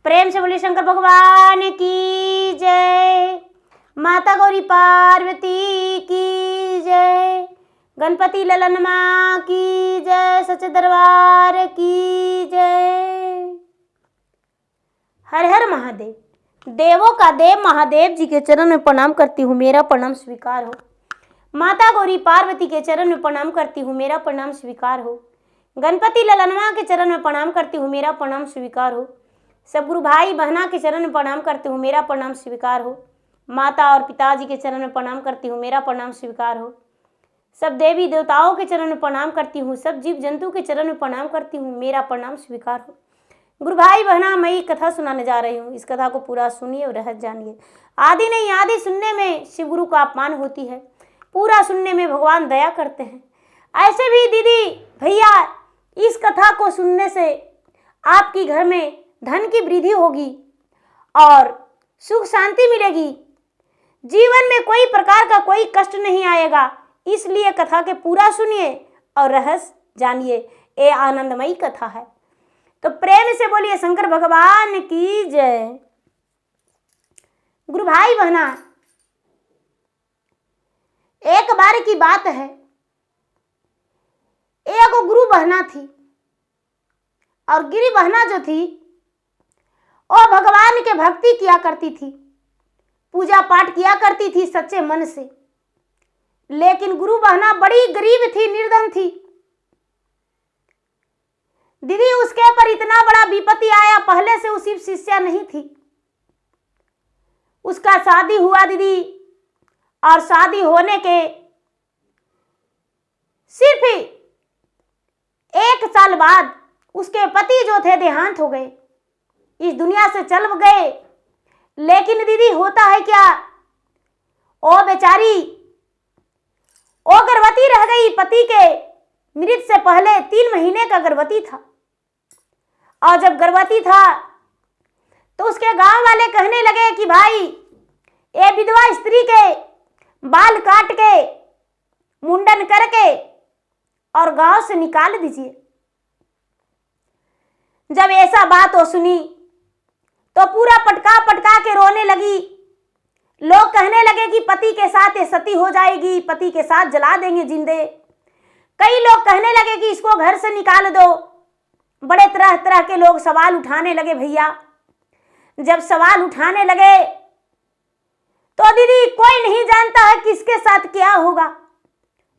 प्रेम से बोलिए शंकर भगवान की जय। माता गौरी पार्वती की जय। गणपति ललन माँ की जय। सच्चे दरबार की जय। हर हर महादेव। देवों का देव महादेव जी के चरण में प्रणाम करती हूँ, मेरा प्रणाम स्वीकार हो। माता गौरी पार्वती के चरण में प्रणाम करती हूँ, मेरा प्रणाम स्वीकार हो। गणपति ललन माँ के चरण में प्रणाम करती हूँ, मेरा प्रणाम स्वीकार हो। सब गुरु भाई बहना के चरण में प्रणाम करती हूँ, मेरा प्रणाम स्वीकार हो। माता और पिताजी के चरण में प्रणाम करती हूँ, मेरा प्रणाम स्वीकार हो। सब देवी देवताओं के चरण में प्रणाम करती हूँ, सब जीव जंतु के चरण में प्रणाम करती हूँ, मेरा प्रणाम स्वीकार हो। गुरु भाई बहना, मैं कथा सुनाने जा रही हूँ, इस कथा को पूरा सुनिए और रहस्य जानिए। आदि नहीं आदि सुनने में शिव गुरु का अपमान होती है, पूरा सुनने में भगवान दया करते हैं। ऐसे भी दीदी भैया, इस कथा को सुनने से आपकी घर में धन की वृद्धि होगी और सुख शांति मिलेगी। जीवन में कोई प्रकार का कोई कष्ट नहीं आएगा, इसलिए कथा के पूरा सुनिए और रहस्य जानिए। ये आनंदमयी कथा है, तो प्रेम से बोलिए शंकर भगवान की जय। गुरु भाई बहना, एक बार की बात है, एक गुरु बहना थी और गिरी बहना जो थी वो भगवान के भक्ति किया करती थी, पूजा पाठ किया करती थी सच्चे मन से। लेकिन गुरु बहना बड़ी गरीब थी, निर्धन थी। दीदी उसके ऊपर इतना बड़ा विपत्ति आया, पहले से उसी शिष्या नहीं थी। उसका शादी हुआ दीदी, और शादी होने के सिर्फ 1 साल बाद उसके पति जो थे देहांत हो गए, इस दुनिया से चल गए। लेकिन दीदी होता है क्या, ओ बेचारी ओ गर्भवती रह गई। पति के मृत्यु से पहले 3 महीने का गर्भवती था, और जब गर्भवती था तो उसके गांव वाले कहने लगे कि भाई ये विधवा स्त्री के बाल काट के मुंडन करके और गांव से निकाल दीजिए। जब ऐसा बात वो सुनी तो पूरा पटका पटका के रोने लगी। लोग कहने लगे कि पति के साथ ये सती हो जाएगी, पति के साथ जला देंगे जिंदे। कई लोग कहने लगे कि इसको घर से निकाल दो। बड़े तरह तरह के लोग सवाल उठाने लगे भैया। जब सवाल उठाने लगे तो दीदी कोई नहीं जानता है किसके साथ क्या होगा।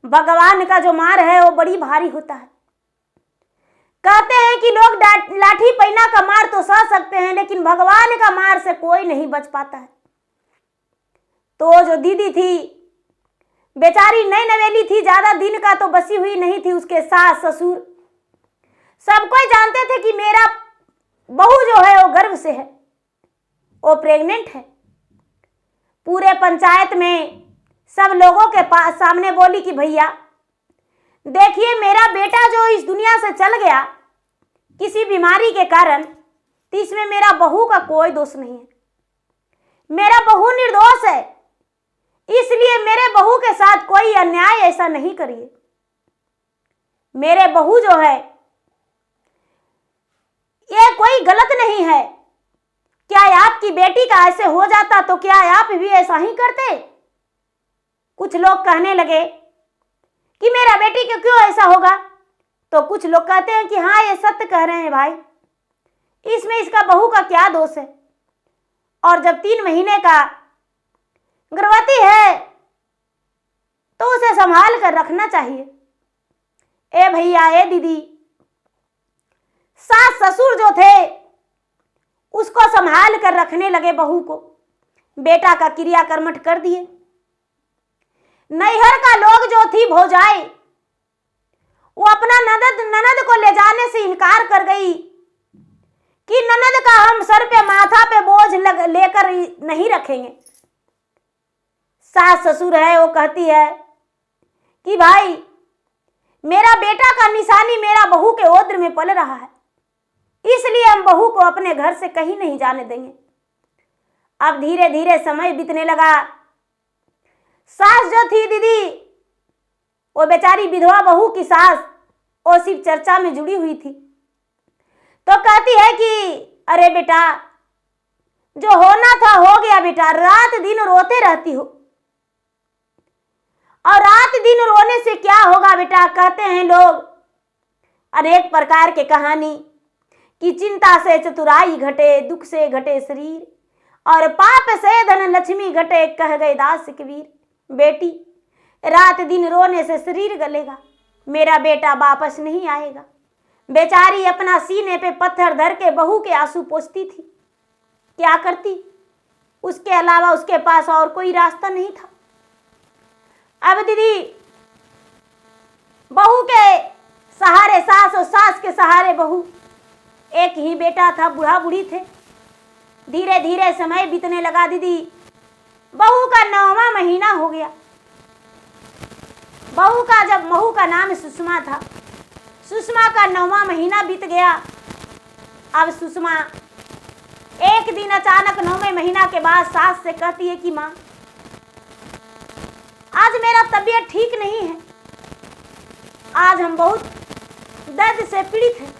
भगवान का जो मार है वो बड़ी भारी होता है। कहते हैं कि लोग लाठी पैना का मार तो सह सकते हैं, लेकिन भगवान का मार से कोई नहीं बच पाता है। तो जो दीदी थी बेचारी नई नवेली थी, ज्यादा दिन का तो बसी हुई नहीं थी। उसके सास ससुर सब कोई जानते थे कि मेरा बहू जो है वो गर्भ से है, वो प्रेग्नेंट है। पूरे पंचायत में सब लोगों के पास सामने बोली कि भैया देखिए, मेरा बेटा जो इस दुनिया से चल गया किसी बीमारी के कारण, तो इसमें मेरा बहू का कोई दोष नहीं है। मेरा बहू निर्दोष है, इसलिए मेरे बहू के साथ कोई अन्याय ऐसा नहीं करिए। मेरे बहू जो है ये कोई गलत नहीं है। क्या आपकी बेटी का ऐसे हो जाता तो क्या आप भी ऐसा ही करते? कुछ लोग कहने लगे कि मेरा बेटी को क्यों ऐसा होगा, तो कुछ लोग कहते हैं कि हाँ ये सत्य कह रहे हैं भाई, इसमें इसका बहू का क्या दोष है। और जब 3 महीने का गर्भवती है तो उसे संभाल कर रखना चाहिए। ए भैया ए दीदी, सास ससुर जो थे उसको संभाल कर रखने लगे बहू को। बेटा का क्रिया कर्मठ कर दिए। नैहर का लोग जो थी भौजाई, वो अपना ननद को ले जाने से इनकार कर गई कि ननद का हम सर पे माथा पे बोझ लेकर नहीं रखेंगे। सास ससुर है वो कहती है कि भाई मेरा बेटा का निशानी मेरा बहू के ओद्र में पल रहा है, इसलिए हम बहू को अपने घर से कहीं नहीं जाने देंगे। अब धीरे धीरे समय बीतने लगा। सास जो थी दीदी, वो बेचारी विधवा बहू की सास, वो सिर्फ चर्चा में जुड़ी हुई थी। तो कहती है कि अरे बेटा जो होना था हो गया बेटा, रात दिन रोते रहती हो। और रात दिन रोने से क्या होगा बेटा? कहते हैं लोग अनेक प्रकार के कहानी कि चिंता से चतुराई घटे, दुख से घटे शरीर, और पाप से धन लक्ष्मी घटे, कह गए दास कबीर। बेटी, रात दिन रोने से शरीर गलेगा, मेरा बेटा वापस नहीं आएगा। बेचारी अपना सीने पे पत्थर धर के बहू के आंसू पोंछती थी। क्या करती? उसके अलावा उसके पास और कोई रास्ता नहीं था। अब दीदी, बहू के सहारे सास और सास के सहारे बहू, एक ही बेटा था, बूढ़ा बूढ़ी थे। धीरे धीरे समय बीतने लगा दीदी। बहू का 9वां महीना हो गया। बहू का नाम सुषमा था। सुषमा का 9वां महीना बीत गया। अब सुषमा एक दिन अचानक 9वें महीना के बाद सास से कहती है कि माँ, आज मेरा तबीयत ठीक नहीं है। आज हम बहुत दर्द से पीड़ित हैं,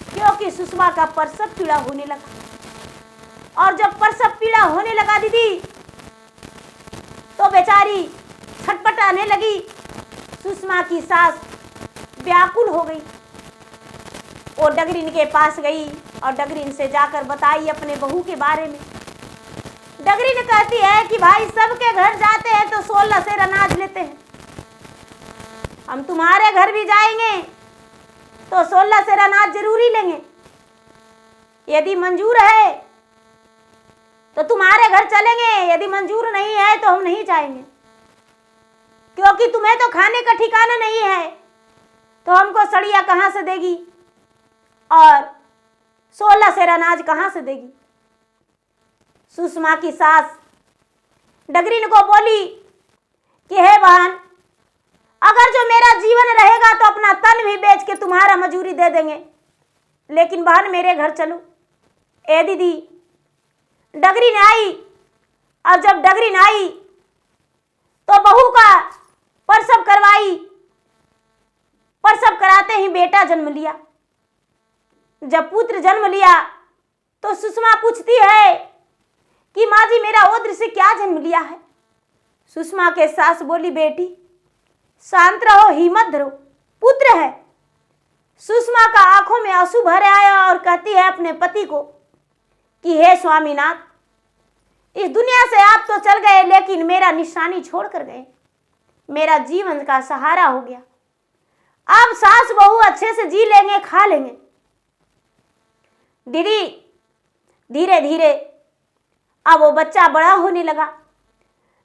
क्योंकि सुषमा का प्रसव पीड़ा होने लगा। और जब प्रसव पीड़ा होने लगा दीदी, तो बेचारी छटपटाने लगी। सुषमा की सास व्याकुल हो गई। वो डगरीन के पास गई और डगरीन से जाकर बताई अपने बहू के बारे में। डगरीन कहती है कि भाई, सबके घर जाते हैं तो 16 सेर अनाज लेते हैं। हम तुम्हारे घर भी जाएंगे तो 16 सेर अनाज जरूरी लेंगे। यदि मंजूर है तो तुम्हारे घर चलेंगे, यदि मंजूर नहीं है तो हम नहीं जाएंगे, क्योंकि तुम्हें तो खाने का ठिकाना नहीं है, तो हमको सड़िया कहाँ से देगी और 16 सेर अनाज कहाँ से देगी। सुषमा की सास डगरीन को बोली कि हे बहन, अगर जो मेरा जीवन रहेगा तो अपना तन भी बेच के तुम्हारा मजूरी दे देंगे, लेकिन बहन मेरे घर चलो। ए दीदी, डगरीन आई। और जब डगरीन आई तो बहू का प्रसव करवाई। प्रसव कराते ही बेटा जन्म लिया। जब पुत्र जन्म लिया तो सुषमा पूछती है कि माँ जी, मेरा ओद्र से क्या जन्म लिया है? सुषमा के सास बोली, बेटी शांत रहो, हिम्मत धरो, पुत्र है। सुषमा का आंखों में आंसू भर आया और कहती है अपने पति को कि हे स्वामीनाथ, इस दुनिया से आप तो चल गए, लेकिन मेरा निशानी छोड़ कर गए। मेरा जीवन का सहारा हो गया। अब सास बहू अच्छे से जी लेंगे, खा लेंगे। दीदी, धीरे धीरे अब वो बच्चा बड़ा होने लगा।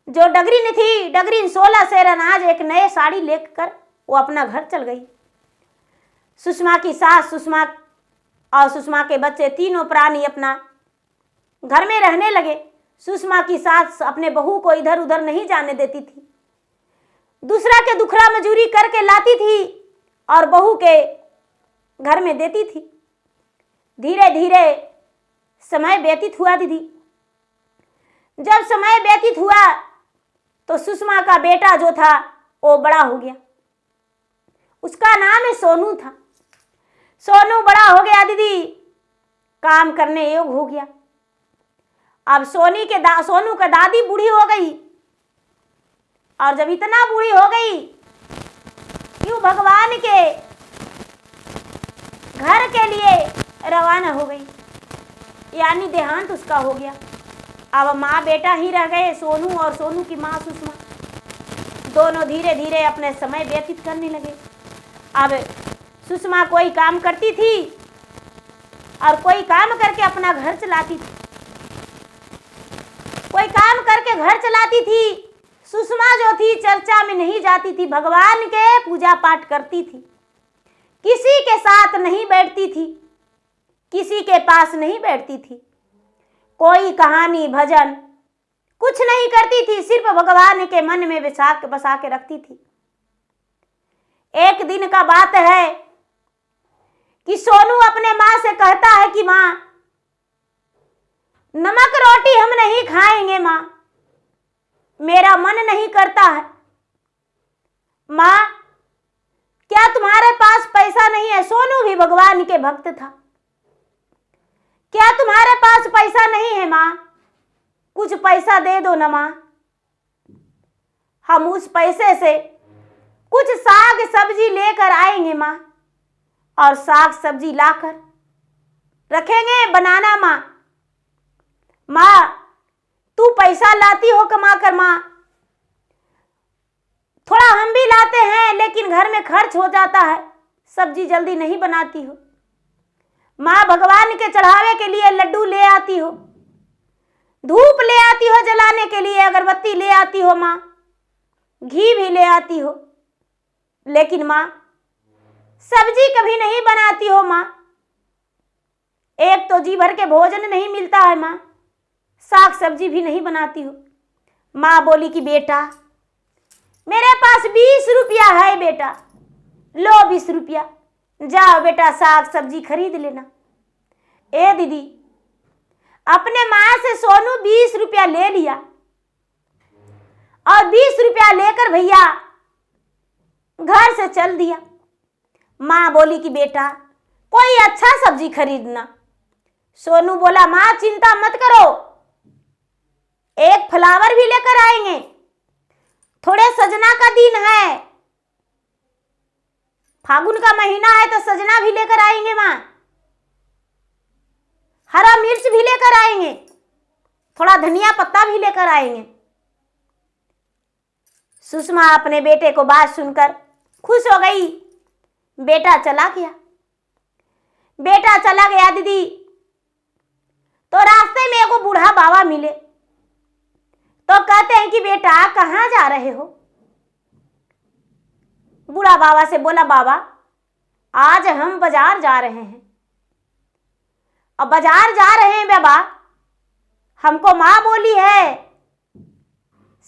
जो डगरीन थी, डगरीन 16 सेर अनाज, एक नए साड़ी लेकर वो अपना घर चल गई। सुषमा की सास, सुषमा और सुषमा के बच्चे, तीनों प्राणी अपना घर में रहने लगे। सुषमा की सास अपने बहू को इधर उधर नहीं जाने देती थी। दूसरा के दुखड़ा मजूरी करके लाती थी और बहू के घर में देती थी। धीरे धीरे समय व्यतीत हुआ दीदी। जब समय व्यतीत हुआ तो सुषमा का बेटा जो था वो बड़ा हो गया। उसका नाम है सोनू था। सोनू बड़ा हो गया दीदी, काम करने योग्य हो गया। अब सोनू का दादी बूढ़ी हो गई, और जब इतना बूढ़ी हो गई कि वो भगवान के घर के लिए रवाना हो गई, यानी देहांत उसका हो गया। अब माँ बेटा ही रह गए, सोनू और सोनू की माँ सुषमा। दोनों धीरे धीरे अपने समय व्यतीत करने लगे। अब सुषमा कोई काम करती थी और कोई काम करके अपना घर चलाती थी। कोई काम करके घर चलाती थी। सुषमा जो थी चर्चा में नहीं जाती थी, भगवान के पूजा पाठ करती थी, किसी के साथ नहीं बैठती थी, किसी के पास नहीं बैठती थी, कोई कहानी भजन कुछ नहीं करती थी, सिर्फ भगवान के मन में बसा के रखती थी। एक दिन का बात है कि सोनू अपने माँ से कहता है कि माँ, नमक रोटी हम नहीं खाएंगे माँ, मेरा मन नहीं करता है। माँ, क्या तुम्हारे पास पैसा नहीं है? सोनू भी भगवान के भक्त था। क्या तुम्हारे पास पैसा नहीं है माँ, कुछ पैसा दे दो ना माँ, हम उस पैसे से कुछ साग सब्जी लेकर आएंगे माँ, और साग सब्जी लाकर रखेंगे बनाना माँ। माँ तू पैसा लाती हो कमा कर माँ, थोड़ा हम भी लाते हैं लेकिन घर में खर्च हो जाता है, सब्जी जल्दी नहीं बनाती हो। माँ भगवान के चढ़ावे के लिए लड्डू ले आती हो, धूप ले आती हो जलाने के लिए, अगरबत्ती ले आती हो माँ, घी भी ले आती हो, लेकिन माँ सब्जी कभी नहीं बनाती हो माँ। एक तो जी भर के भोजन नहीं मिलता है माँ, साग सब्जी भी नहीं बनाती हो। माँ बोली कि बेटा मेरे पास 20 रुपया है बेटा, लो 20 रुपया, जाओ बेटा साग सब्जी खरीद लेना। ए दीदी, अपने माँ से सोनू 20 रुपया ले लिया और 20 रुपया लेकर भैया घर से चल दिया। माँ बोली कि बेटा कोई अच्छा सब्जी खरीदना। सोनू बोला माँ चिंता मत करो, एक फ्लावर भी लेकर आएंगे, थोड़े सजना का दिन है, फागुन का महीना है तो सजना भी लेकर आएंगे माँ, हरा मिर्च भी लेकर आएंगे, थोड़ा धनिया पत्ता भी लेकर आएंगे। सुषमा अपने बेटे को बात सुनकर खुश हो गई। बेटा चला गया दीदी, तो रास्ते में एगो बूढ़ा बाबा मिले, तो कहते हैं कि बेटा कहाँ जा रहे हो। बूढ़ा बाबा से बोला बाबा आज हम बाजार जा रहे हैं। अब बाजार जा रहे हैं बाबा, हमको माँ बोली है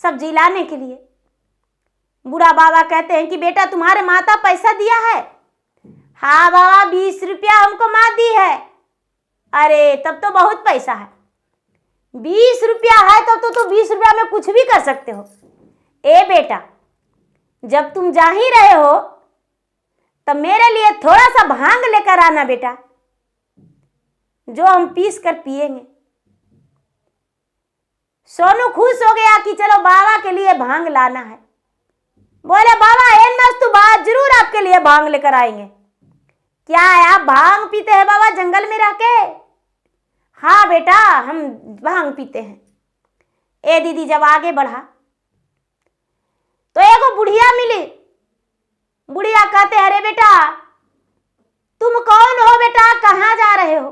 सब्जी लाने के लिए। बूढ़ा बाबा कहते हैं कि बेटा तुम्हारे माता पैसा दिया है। हाँ बाबा 20 रुपया हमको माँ दी है। अरे तब तो बहुत पैसा है, 20 रुपया है तो 20 रुपया में कुछ भी कर सकते हो। ए बेटा जब तुम जा ही रहे हो तब मेरे लिए थोड़ा सा भांग लेकर आना बेटा, जो हम पीस कर पिएंगे। सोनू खुश हो गया कि चलो बाबा के लिए भांग लाना है। बोले बाबा एन मस्त बात, जरूर आपके लिए भांग लेकर आएंगे। क्या है आप भांग पीते हैं बाबा जंगल में रह के? हाँ बेटा हम भांग पीते हैं। ए दीदी जब आगे बढ़ा तो एगो बुढ़िया मिली। बुढ़िया कहते अरे बेटा तुम कौन हो बेटा, कहाँ जा रहे हो?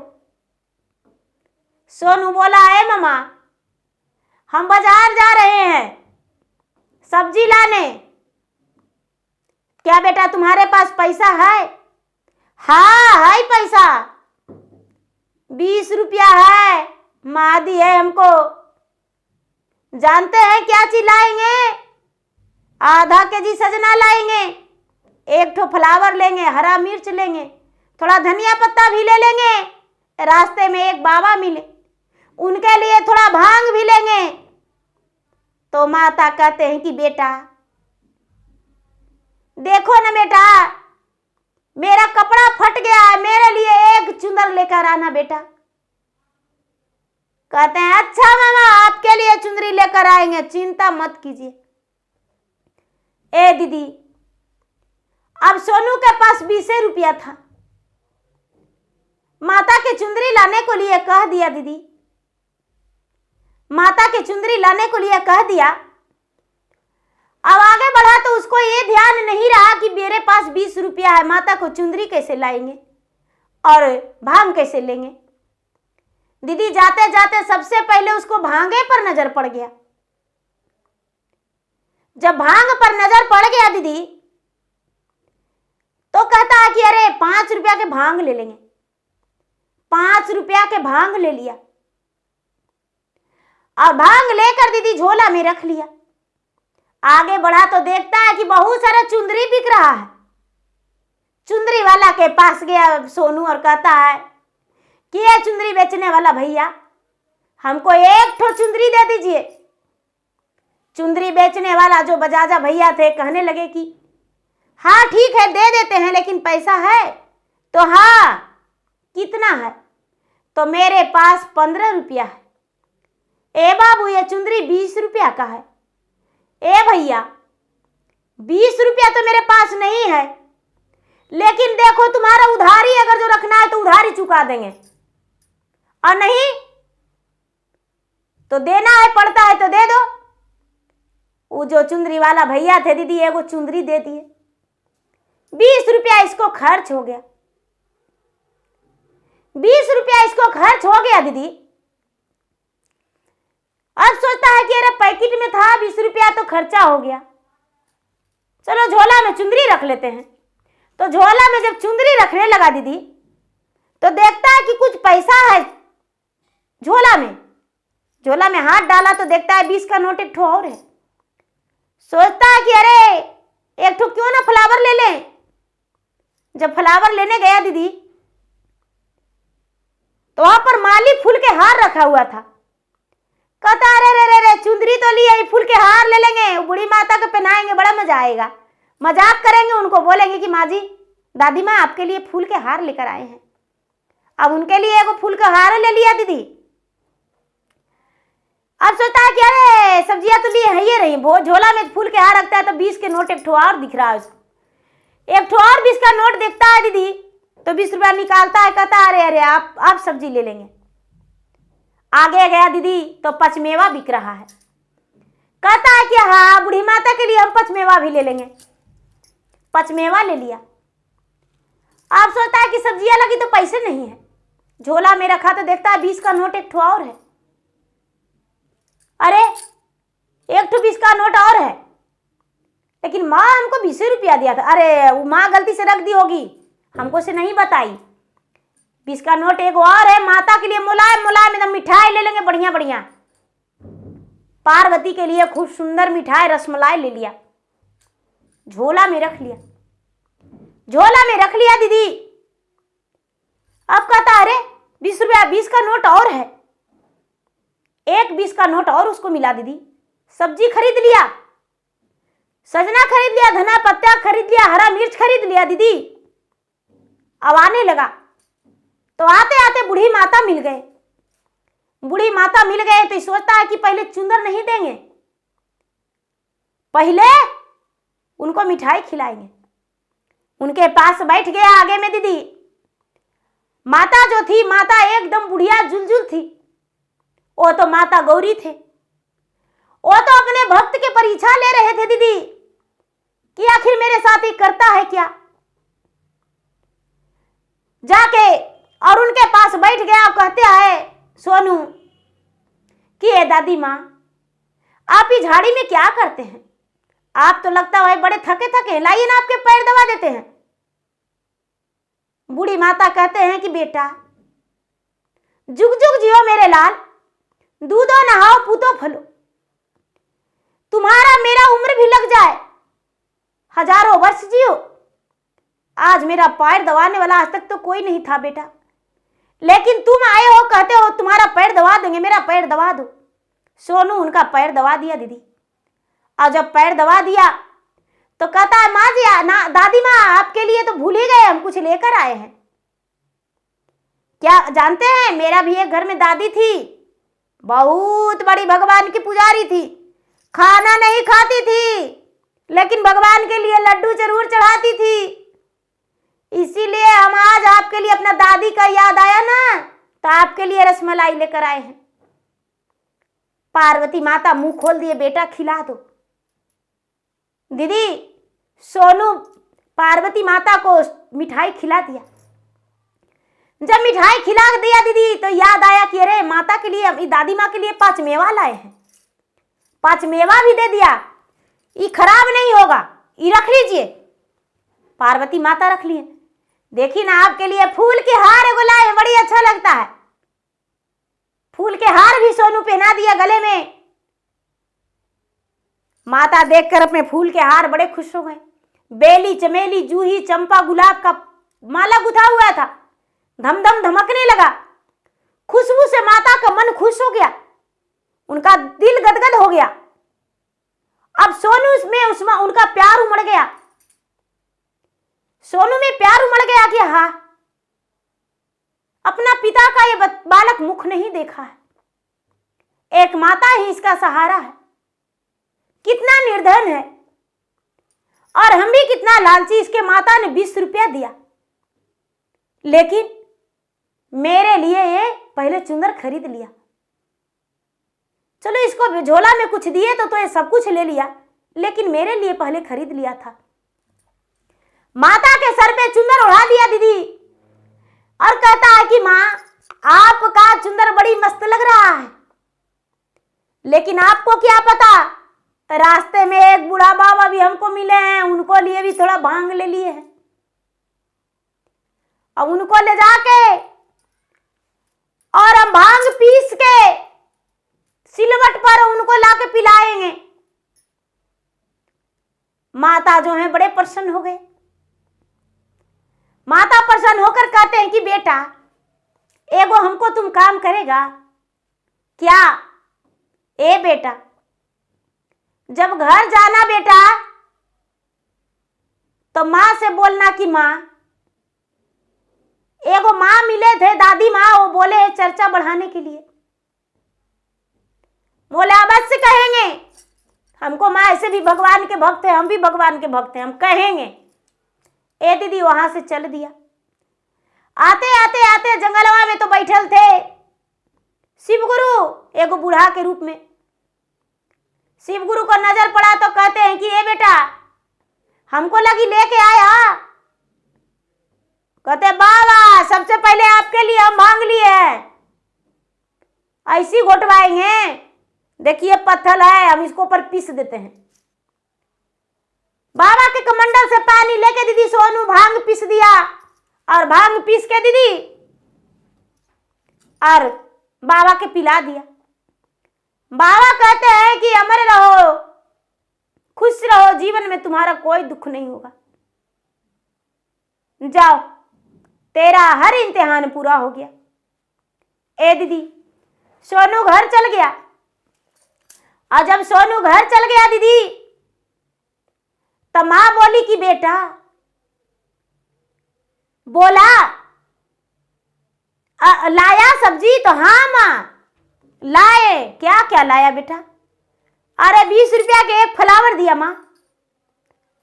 सोनू बोला ए मामा हम बाजार जा रहे हैं सब्जी लाने। क्या बेटा तुम्हारे पास पैसा है? हाँ है पैसा, 20 रुपया है, माँ दी है हमको। जानते हैं क्या चीज लाएंगे? आधा केजी सजना लाएंगे, एक ठो फ्लावर लेंगे, हरा मिर्च लेंगे, थोड़ा धनिया पत्ता भी ले लेंगे। रास्ते में एक बाबा मिले, उनके लिए थोड़ा भांग भी लेंगे। तो माता कहते हैं कि बेटा देखो ना बेटा मेरा कपड़ा फट गया है, मेरे लिए एक चुंदर लेकर आना बेटा। कहते हैं अच्छा मामा आपके लिए चुंदरी लेकर आएंगे, चिंता मत कीजिए। ए दीदी अब सोनू के पास 20 रुपया था, माता के चुंदरी लाने को लिए कह दिया। दीदी माता के चुंदरी लाने को लिए कह दिया। अब आगे बढ़ा तो उसको ये ध्यान नहीं रहा कि मेरे पास 20 रुपया है, माता को चुंदरी कैसे लाएंगे और भांग कैसे लेंगे। दीदी जाते जाते सबसे पहले उसको भांगे पर नजर पड़ गया। जब भांग पर नजर पड़ गया दीदी तो कहता है कि अरे 5 रुपया के भांग ले लेंगे। 5 रुपया के भांग ले लिया और भांग लेकर दीदी झोला में रख लिया। आगे बढ़ा तो देखता है कि बहुत सारा चुंदरी बिक रहा है। चुंदरी वाला के पास गया सोनू और कहता है कि ये चुंदरी बेचने वाला भैया हमको एक ठो चुंदरी दे दीजिए। चुंदरी बेचने वाला जो बजाजा भैया थे कहने लगे कि हाँ ठीक है दे देते हैं, लेकिन पैसा है? तो हाँ कितना है? तो मेरे पास 15 रुपया है। ए बाबू ये चुंदरी 20 रुपया का है। ए भैया 20 रुपया तो मेरे पास नहीं है, लेकिन देखो तुम्हारा उधारी अगर जो रखना है तो उधारी चुका देंगे, और नहीं तो देना है पड़ता है तो दे दो। वो जो चुंदरी वाला भैया थे दीदी एगो चुंदरी दे दिए, 20 रुपया इसको खर्च हो गया। 20 रुपया इसको खर्च हो गया दीदी। अब सोचता है कि अरे पैकेट में था 20 रुपया तो खर्चा हो गया, चलो झोला में चुंदरी रख लेते हैं। तो झोला में जब चुंदरी रखने लगा दीदी तो देखता है कि कुछ पैसा है झोला में। झोला में हाथ डाला तो देखता है 20 का नोट एक ठो और है। सोचता है कि अरे एक ठो क्यों ना फ्लावर ले लें। जब फ्लावर लेने गया दीदी तो वहां पर माली फूल के हार रखा हुआ था। कहता अरे रे रे रे चुंदरी तो ली है, फूल के हार ले लेंगे, बूढ़ी माता को पहनाएंगे, बड़ा मजा आएगा। मजाक करेंगे, उनको बोलेंगे कि माँ जी दादी माँ आपके लिए फूल के हार लेकर आए हैं। अब उनके लिए एगो फूल का हार ले लिया दीदी। अब सोचता है कि अरे सब्जियां तो लिए है ये रही, झोला में फूल के हार रखता है तो 20 के नोट एक ठो और दिख रहा है उसको। एक ठो और 20 का नोट देखता है दीदी तो 20 रुपया निकालता है। कहता अरे अरे आप सब्जी ले लेंगे। आगे गया दीदी तो पचमेवा बिक रहा है। कहता है कि हाँ बूढ़ी माता के लिए हम पचमेवा भी ले लेंगे। पचमेवा ले लिया। आप सोचता है कि सब्जियां लगी तो पैसे नहीं है, झोला में रखा तो देखता है 20 का नोट एक ठो और है। अरे एक ठो 20 का नोट और है, लेकिन माँ हमको 20 रुपया दिया था। अरे वो माँ गलती से रख दी होगी, हमको से नहीं बताई। 20 का नोट एक और है, माता के लिए मुलायम मुलायम एकदम मिठाई ले लेंगे बढ़िया बढ़िया। पार्वती के लिए खूब सुंदर मिठाई रसमलाई ले लिया, झोला में रख लिया। झोला में रख लिया दीदी। अब कहता अरे 20 रुपया 20 का नोट और है। एक 20 का नोट और उसको मिला दीदी। सब्जी खरीद लिया, सजना खरीद लिया, धना पत्ता खरीद लिया, हरा मिर्च खरीद लिया दीदी। अब आने लगा तो आते आते बूढ़ी माता मिल गए। बूढ़ी माता मिल गए तो सोचता है कि पहले चुंदर नहीं देंगे, पहले उनको मिठाई खिलाएंगे। उनके पास बैठ गया आगे में दीदी। माता जो थी, माता एकदम बुढ़िया जुलजुल थी। वो तो माता गौरी थे। वो तो अपने भक्त के परीक्षा ले रहे थे दीदी कि आखिर मेरे साथ ही करता है क्या। जाके और उनके पास बैठ गया और कहते हैं सोनू कि ए दादी माँ आप इस झाड़ी में क्या करते हैं, आप तो लगता है बड़े थके थके, लाइए ना आपके पैर दबा देते हैं। बूढ़ी माता कहते हैं कि बेटा जुग जुग जियो मेरे लाल, दूधो नहाओ पूतो फलो, तुम्हारा मेरा उम्र भी लग जाए, हजारों वर्ष जियो। आज मेरा पैर दबाने वाला आज तक तो कोई नहीं था बेटा, लेकिन तुम आए हो कहते हो तुम्हारा पैर दबा देंगे, मेरा पैर दबा दो। सोनू उनका पैर दबा दिया दीदी। और जब पैर दबा दिया तो कहता है माँ जी ना दादी माँ आपके लिए तो भूल ही गए, हम कुछ लेकर आए हैं। क्या जानते हैं मेरा भी एक घर में दादी थी, बहुत बड़ी भगवान की पुजारी थी, खाना नहीं खाती थी लेकिन भगवान के लिए लड्डू जरूर चढ़ाती थी। इसीलिए हम आज आपके लिए अपना दादी का याद आया ना तो आपके लिए रसमलाई लेकर आए हैं। पार्वती माता मुंह खोल दिए, बेटा खिला दो। दीदी सोनू पार्वती माता को मिठाई खिला दिया। जब मिठाई खिला दिया दीदी तो याद आया कि अरे माता के लिए दादी माँ के लिए 5 मेवा लाए हैं, 5 मेवा भी दे दिया, ये खराब नहीं होगा, ये रख लीजिए। पार्वती माता रख लिए। देखिए ना आपके लिए फूल के हार एगो लाए, बड़ी अच्छा लगता है। फूल के हार भी सोनू पहना दिया गले में। माता देखकर अपने फूल के हार बड़े खुश हो गए। बेली चमेली जूही चंपा गुलाब का माला गुथा हुआ था, धम धम धमकने लगा। खुशबू से माता का मन खुश हो गया, उनका दिल गदगद हो गया। अब सोनू में उसमें उनका प्यार उमड़ गया। सोनू में प्यार उमड़ गया कि हाँ अपना पिता का ये बालक मुख नहीं देखा है। एक माता ही इसका सहारा है। कितना निर्धन है, और हम भी कितना लालची। इसके माता ने 20 रुपया दिया, लेकिन मेरे लिए ये पहले चुंदर खरीद लिया। चलो इसको झोला में कुछ दिए तो ये सब कुछ ले लिया, लेकिन मेरे लिए पहले खरीद लिया था। माता के सर पे चुंदर उड़ा दिया दीदी, और कहता है कि माँ आपका चुंदर बड़ी मस्त लग रहा है, लेकिन आपको क्या पता, रास्ते में एक बूढ़ा बाबा भी हमको मिले हैं, उनको लिए भी थोड़ा भांग ले लिए हैं, और उनको ले जाके और हम भांग पीस के सिलवट पर उनको लाके पिलाएंगे। माता जो है बड़े प्रसन्न हो गए। माता प्रसन्न होकर कहते हैं कि बेटा एगो हमको तुम काम करेगा क्या? ए बेटा, जब घर जाना बेटा तो माँ से बोलना कि माँ, एगो माँ मिले थे, दादी माँ, वो बोले चर्चा बढ़ाने के लिए। बोले अवश्य कहेंगे, हमको माँ ऐसे भी भगवान के भक्त है, हम भी भगवान के भक्त हैं, हम कहेंगे। ए दीदी वहां से चल दिया। आते आते आते जंगलवा में तो बैठल थे शिव गुरु एगो बूढ़ा के रूप में। शिव गुरु को नजर पड़ा तो कहते हैं कि ए बेटा हमको लगी लेके आया। कहते बाबा सबसे पहले आपके लिए हम भांग लिए हैं, ऐसी घोटवाएंगे, देखिए पत्थर है, हम इसको ऊपर पीस देते हैं। बाबा के कमंडल से पानी लेके दीदी सोनू भांग पीस दिया, और भांग पीस के दीदी और बाबा के पिला दिया। बाबा कहते हैं कि अमर रहो, खुश रहो, जीवन में तुम्हारा कोई दुख नहीं होगा, जाओ तेरा हर इम्तिहान पूरा हो गया। ए दीदी सोनू घर चल गया, और जब सोनू घर चल गया दीदी तो मां बोली कि बेटा, बोला लाया सब्जी? तो हाँ मां लाए। क्या क्या लाया बेटा? अरे 20 रुपया के एक फ्लावर दिया मां,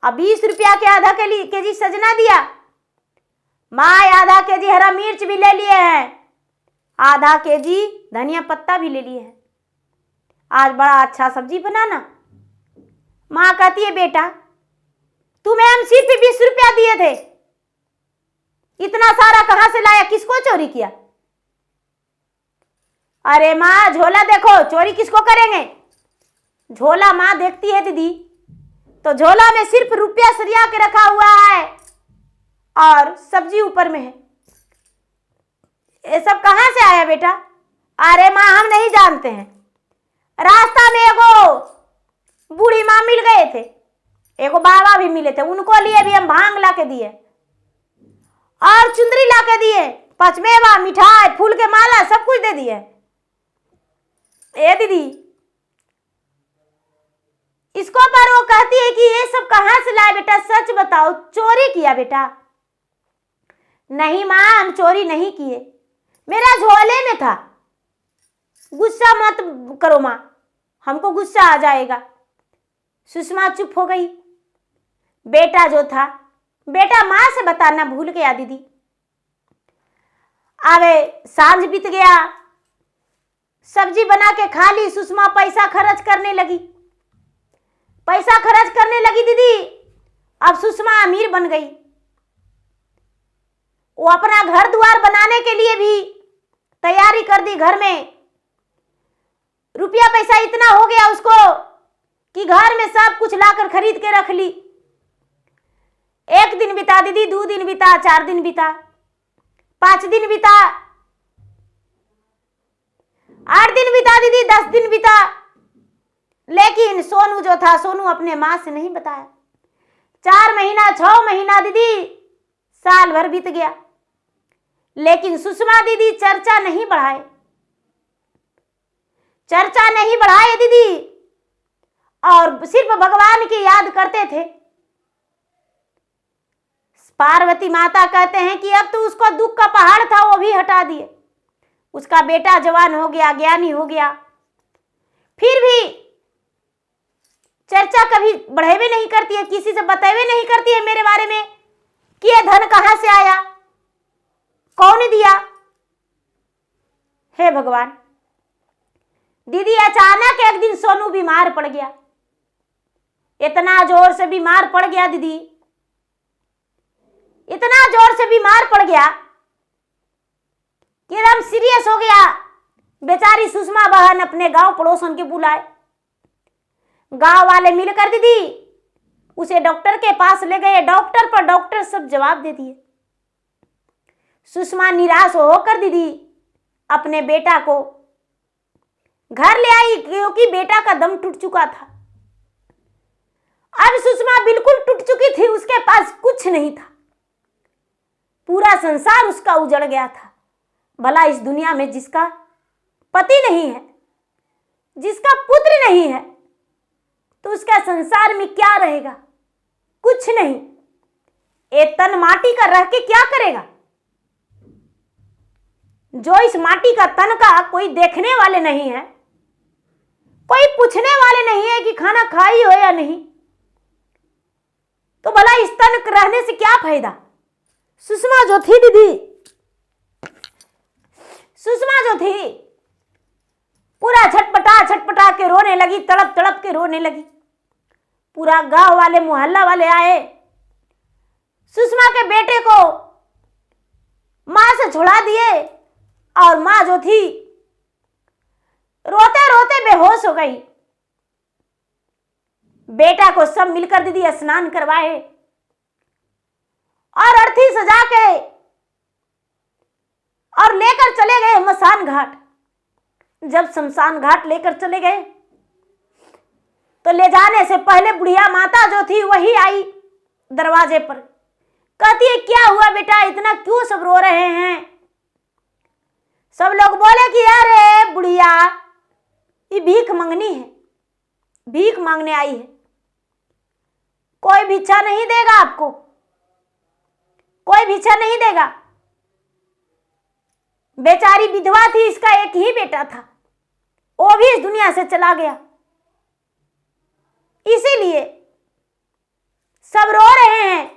अब 20 रुपया के आधा केजी सजना दिया माँ, आधा केजी हरा मिर्च भी ले लिए हैं, आधा केजी धनिया पत्ता भी ले लिए हैं, आज बड़ा अच्छा सब्जी बनाना। माँ कहती है बेटा तुम्हें हम सिर्फ 20 रुपया दिए थे, इतना सारा कहां से लाया, किसको चोरी किया? अरे माँ झोला देखो, चोरी किसको करेंगे? झोला माँ देखती है दीदी तो झोला में सिर्फ रुपया सरिया के रखा हुआ है और सब्जी ऊपर में है। ये सब कहां से आया बेटा? अरे माँ हम नहीं जानते हैं, रास्ता में एगो बूढ़ी माँ मिल गए थे, एगो बाबा भी मिले थे, उनको लिए भी हम भांग ला के दिए और चुंदरी ला के दिए, पचमेवा, मिठाई, फूल के माला, सब कुछ दे दिए। ए दीदी इसको पर वो कहती है कि ये सब कहां से लाए बेटा, सच बताओ, चोरी किया बेटा? नहीं माँ हम चोरी नहीं किए, मेरा झोले में था। गुस्सा मत करो माँ, हमको गुस्सा आ जाएगा। सुषमा चुप हो गई। बेटा जो था, बेटा माँ से बताना भूल गया दीदी। आवे सांझ बीत गया, सब्जी बना के खा ली, सुषमा पैसा खर्च करने लगी, पैसा खर्च करने लगी दीदी। अब सुषमा अमीर बन गई, वो अपना घर द्वार बनाने के लिए भी तैयारी कर दी। घर में रुपया पैसा इतना हो गया उसको कि घर में सब कुछ लाकर खरीद के रख ली। 1 दिन बीता दीदी, 2 दिन बीता, 4 दिन बीता, 5 दिन बीता, 8 दिन बीता दीदी, 10 दिन बीता, लेकिन सोनू जो था, सोनू अपने माँ से नहीं बताया। 4 महीना, 6 महीना दीदी, साल भर बीत गया, लेकिन सुषमा दीदी चर्चा नहीं बढ़ाए, चर्चा नहीं बढ़ाए दीदी, और सिर्फ भगवान की याद करते थे। पार्वती माता कहते हैं कि अब तो उसको दुख का पहाड़ था वो भी हटा दिए। उसका बेटा जवान हो गया, ज्ञानी हो गया, फिर भी चर्चा कभी बढ़ेवे नहीं करती है, किसी से बतेवे नहीं करती है मेरे बारे में कि ये धन कहां से आया, कौन दिया। हे भगवान, दीदी अचानक एक दिन सोनू बीमार पड़ गया, इतना जोर से बीमार पड़ गया दीदी, इतना जोर से बीमार पड़ गया कि एकदम सीरियस हो गया। बेचारी सुषमा बहन अपने गांव पड़ोसन के बुलाए, गांव वाले मिलकर दीदी उसे डॉक्टर के पास ले गए। डॉक्टर पर डॉक्टर सब जवाब दे दिए। सुषमा निराश होकर दीदी अपने बेटा को घर ले आई, क्योंकि बेटा का दम टूट चुका था। अब सुषमा बिल्कुल टूट चुकी थी, उसके पास कुछ नहीं था, पूरा संसार उसका उजड़ गया था। भला इस दुनिया में जिसका पति नहीं है, जिसका पुत्र नहीं है, तो उसका संसार में क्या रहेगा? कुछ नहीं। ये तन माटी का रह के क्या करेगा? जो इस माटी का तन का कोई देखने वाले नहीं है, कोई पूछने वाले नहीं है कि खाना खाई हो या नहीं, तो भला इस तन रहने से क्या फायदा? सुषमा जो थी दीदी, सुषमा जो थी पूरा छटपटा के रोने लगी, तड़प तड़प के रोने लगी। पूरा गांव वाले, मोहल्ला वाले आए, सुषमा के बेटे को मां से छुड़ा दिए, और मां जो थी रोते रोते बेहोश हो गई। बेटा को सब मिलकर दीदी स्नान करवाए और अर्थी सजा के और लेकर चले गए मसान घाट। जब शमशान घाट लेकर चले गए तो ले जाने से पहले बुढ़िया माता जो थी वही आई दरवाजे पर, कहती है क्या हुआ बेटा, इतना क्यों सब रो रहे हैं? सब लोग बोले कि अरे बुढ़िया ये भीख मांगनी है, भीख मांगने आई है, कोई भिक्षा नहीं देगा आपको, कोई भिक्षा नहीं देगा। बेचारी विधवा थी, इसका एक ही बेटा था, वो भी इस दुनिया से चला गया, इसीलिए सब रो रहे हैं।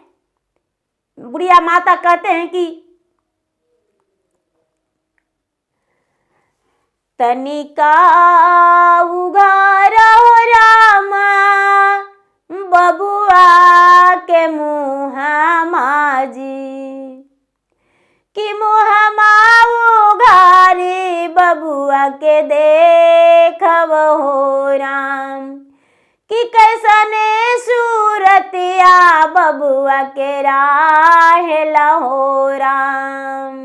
बुढ़िया माता कहते हैं कि तनिका उघार हो रामा बबुआ के मुहा माजी, कि मुहा माऊ घारी बबुआ के देखब हो राम, कि कैसने सूरतिया बबुआ के राहेला हो राम।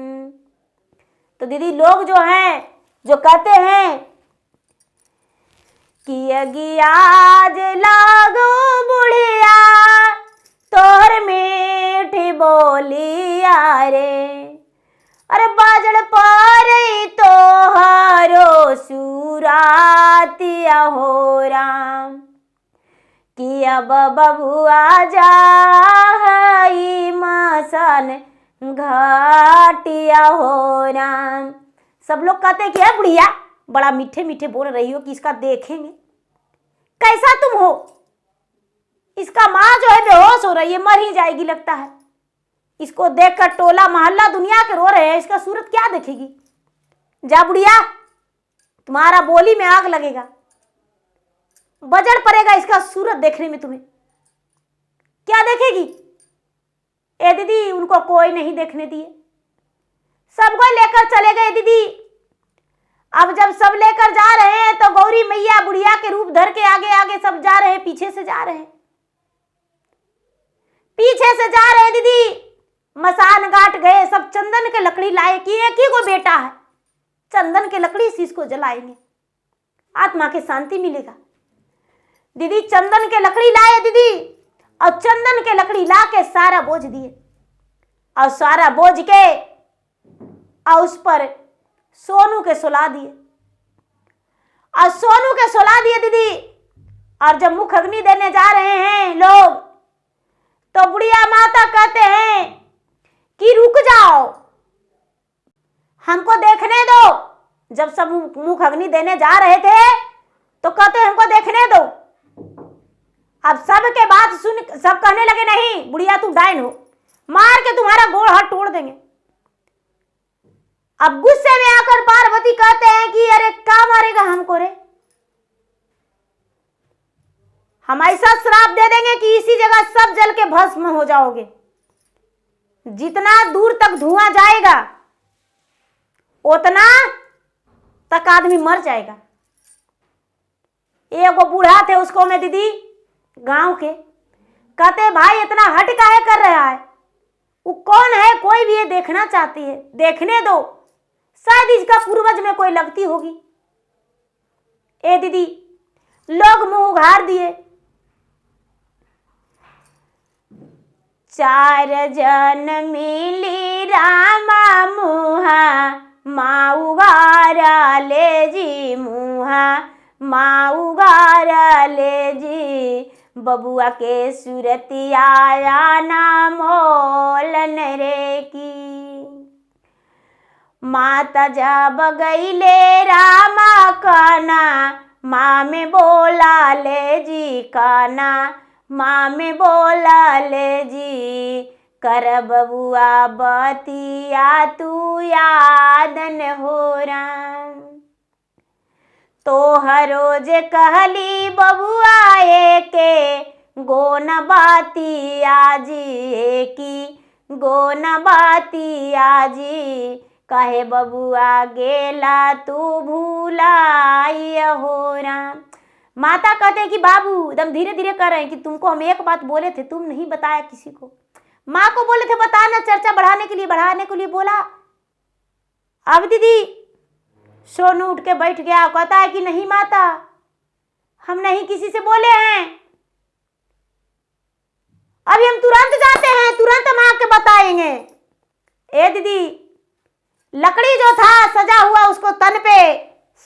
तो दीदी लोग जो हैं, जो कहते हैं कि अगियाज लागो बुढ़िया तोहर मीठी बोलिया रे, अरे बाजड़ पारे तोहरो सुरातिया हो राम, कि अब बबुआ जाई मसन घाटिया हो राम। सब लोग कहते हैं कि है बुढ़िया बड़ा मीठे मीठे बोल रही हो, कि इसका देखेंगे कैसा तुम हो। इसका माँ जो है बेहोश हो रही है, मर ही जाएगी लगता है। इसको देखकर टोला मोहल्ला दुनिया के रो रहे हैं, इसका सूरत क्या देखेगी? जा बुढ़िया, तुम्हारा बोली में आग लगेगा, बजड़ पड़ेगा इसका सूरत देखने में। तुम्हें क्या देखेगी? ए दीदी उनको कोई नहीं देखने दिए, सबको लेकर चले गए दीदी। अब जब सब लेकर जा रहे हैं तो गौरी मैया बुढ़िया के रूप धर के आगे आगे सब जा रहे हैं, पीछे से जा रहे हैं, पीछे से जा रहे हैं दीदी। मसान घाट गए, सब चंदन के लकड़ी लाए कि एक ही को बेटा है, चंदन के लकड़ी से इसको जलाएंगे, आत्मा की शांति मिलेगा। दीदी चंदन के लकड़ी लाए दीदी, और चंदन के लकड़ी ला के सारा बोझ दिए, और सारा बोझ के और उस पर सोनू के सुला दिए, और सोनू के सुला दिए दीदी। और जब मुख अग्नि देने जा रहे हैं लोग, तो बुढ़िया माता कहते हैं कि रुक जाओ, हमको देखने दो। जब सब मुख अग्नि देने जा रहे थे तो कहते हमको देखने दो। अब सबके बात सुन सब कहने लगे नहीं बुढ़िया तू डायन हो, मार के तुम्हारा गोड़ हाथ तोड़ देंगे। अब गुस्से में आकर पार्वती कहते हैं कि अरे क्या मारेगा हमको रे, हम ऐसा श्राप दे देंगे कि इसी जगह सब जल के भस्म हो जाओगे। जितना दूर तक धुआं जाएगा उतना तक आदमी मर जाएगा। एगो बूढ़ा थे, उसको मैं दीदी गांव के कहते भाई इतना हट काहे कर रहा है, वो कौन है, कोई भी ये देखना चाहती है, देखने दो, शायद इसका पूर्वज में कोई लगती होगी। ए दीदी लोग मुंह उघार दिए। 4 जन मिली रामा मुहा, माँ उगारा ले जी मुहा, माँ उगारा ले जी, बबुआ के सूरती आया ना मोलन रे की। माता जब गईले रामा काना, माँ में बोला ले जी काना, माँ में बोला ले जी, कर बबुआ बतिया तू यादन हो राम। तो हर रोज कहली बबुआ के गोन बाती आजी की, गोन बाती आजी, कहे बबुआ गेला तू भूलाई हो राम। माता कहते कि बाबू एकदम धीरे धीरे कर रहे हैं कि तुमको हम एक बात बोले थे, तुम नहीं बताया किसी को। माँ को बोले थे बताना, चर्चा बढ़ाने के लिए बोला। अब दीदी सोनू उठ के बैठ गया, कहता है कि नहीं माता हम नहीं किसी से बोले हैं, अभी हम तुरंत जाते हैं, तुरंत हम आके बताएंगे। ए दीदी लकड़ी जो था सजा हुआ उसको तन पे,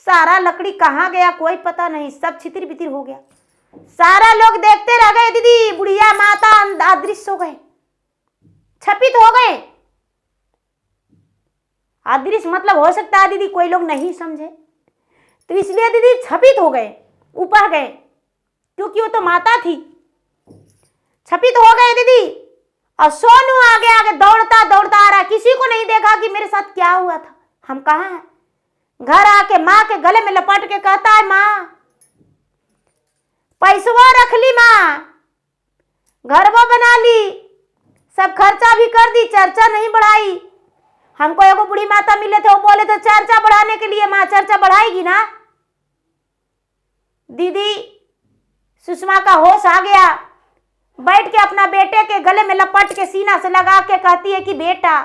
सारा लकड़ी कहाँ गया कोई पता नहीं, सब छितिर बितिर हो गया। सारा लोग देखते रह गए दीदी, बुढ़िया माता अदृश्य हो गए, छपित हो गए। अदृश्य मतलब हो सकता है दीदी कोई लोग नहीं समझे, तो इसलिए दीदी छपित हो गए, ऊपर गए, क्योंकि वो तो माता थी। छपित हो गए दीदी, और सोनू आगे आगे दौड़ता दौड़ता आ रहा, किसी को नहीं देखा कि मेरे साथ क्या हुआ था, हम कहाँ हैं। घर आके माँ के गले में लपट के कहता है माँ पैसवा रख ली, माँ घरवा बना ली, सब खर्चा भी कर दी, चर्चा नहीं बढ़ाई। हमको एगो बूढ़ी माता मिले थे, वो बोले थे चर्चा बढ़ाने के लिए, माँ चर्चा बढ़ाएगी ना। दीदी सुषमा का होश आ गया, बैठ के अपना बेटे के गले में लपट के सीना से लगा के कहती है कि बेटा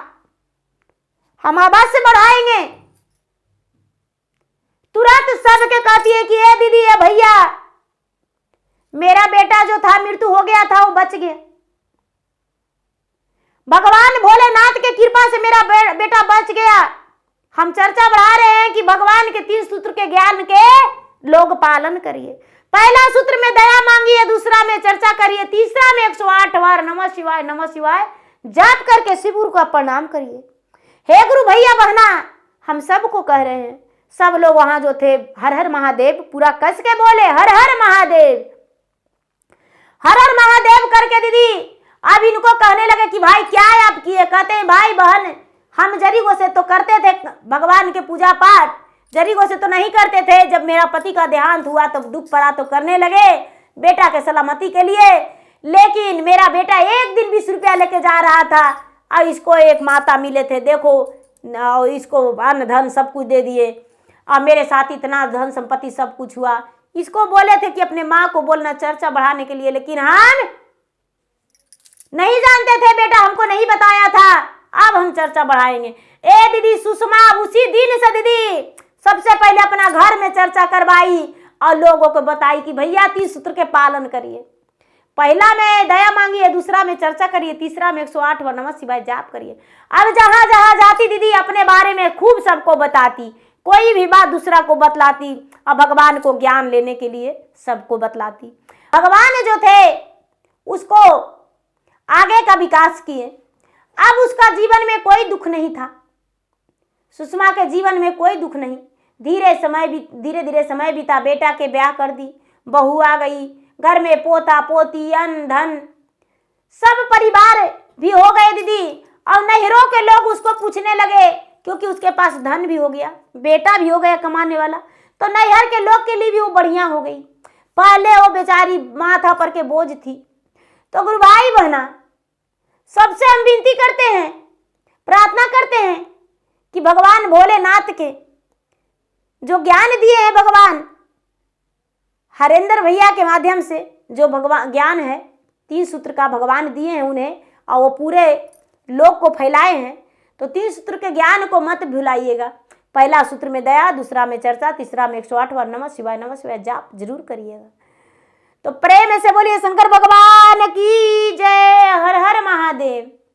हम आवाज से बढ़ाएंगे। तुरंत सबके कहती है कि ए दीदी ए भैया मेरा बेटा जो था मृत्यु हो गया था वो बच गया, भगवान भोलेनाथ के कृपा से मेरा बेटा बच गया। हम चर्चा बढ़ा रहे हैं कि भगवान के 3 सूत्र के ज्ञान के लोग पालन करिए। पहला सूत्र में दया मांगिए, दूसरा में चर्चा करिए, तीसरा में 108 बार नमः शिवाय जाप करके शिव गुरु का प्रणाम करिए। हे गुरु भैया बहना हम सबको कह रहे हैं, सब लोग वहां जो थे हर हर महादेव पूरा कस के बोले, हर हर महादेव, हर हर महादेव करके दीदी अब इनको कहने लगे कि भाई क्या आप किए। कहते हैं भाई बहन हम जरीगो से तो करते थे भगवान के पूजा पाठ, जरीगो से तो नहीं करते थे। जब मेरा पति का देहांत हुआ तो दुख पड़ा तो करने लगे बेटा के सलामती के लिए, लेकिन मेरा बेटा एक दिन 20 रुपया लेके जा रहा था और इसको एक माता मिले थे, देखो इसको अन्न धन सब कुछ दे दिए और मेरे साथ इतना धन संपत्ति सब कुछ हुआ। इसको बोले थे कि अपने माँ को बोलना चर्चा बढ़ाने के लिए, लेकिन हम नहीं जानते थे बेटा, हमको नहीं बताया था, अब हम चर्चा बढ़ाएंगे। ए दीदी सुषमा उसी दिन से दीदी सबसे पहले अपना घर में चर्चा करवाई और लोगों को बताई कि भैया 3 सूत्र के पालन करिए। पहला में दया मांगिए, दूसरा में चर्चा करिए, तीसरा में 108 बार नमः शिवाय जाप करिए। अब जहां जहां जाती दीदी अपने बारे में खूब सबको बताती, कोई भी बात दूसरा को बतलाती और भगवान को ज्ञान लेने के लिए सबको बतलाती। भगवान जो थे उसको आगे का विकास किए। अब उसका जीवन में कोई दुख नहीं था, सुषमा के जीवन में कोई दुख नहीं। धीरे धीरे समय बीता, बेटा के ब्याह कर दी, बहू आ गई, घर में पोता पोती अन्न धन सब परिवार भी हो गए दीदी। और नहरों के लोग उसको पूछने लगे, क्योंकि उसके पास धन भी हो गया, बेटा भी हो गया कमाने वाला, तो नैहर के लोग के लिए भी वो बढ़िया हो गई। पहले वो बेचारी माथा पर के बोझ थी। तो गुरु भाई बहना, सबसे हम विनती करते हैं, प्रार्थना करते हैं कि भगवान भोलेनाथ के जो ज्ञान दिए हैं, भगवान हरेंद्र भैया के माध्यम से जो भगवान ज्ञान है, 3 सूत्र का भगवान दिए हैं उन्हें, और वो पूरे लोक को फैलाए हैं। तो 3 सूत्र के ज्ञान को मत भुलाइएगा। पहला सूत्र में दया, दूसरा में चर्चा, तीसरा में 108 बार नमः शिवाय जाप जरूर करिएगा। तो प्रेम से बोलिए शंकर भगवान की जय। हर हर महादेव।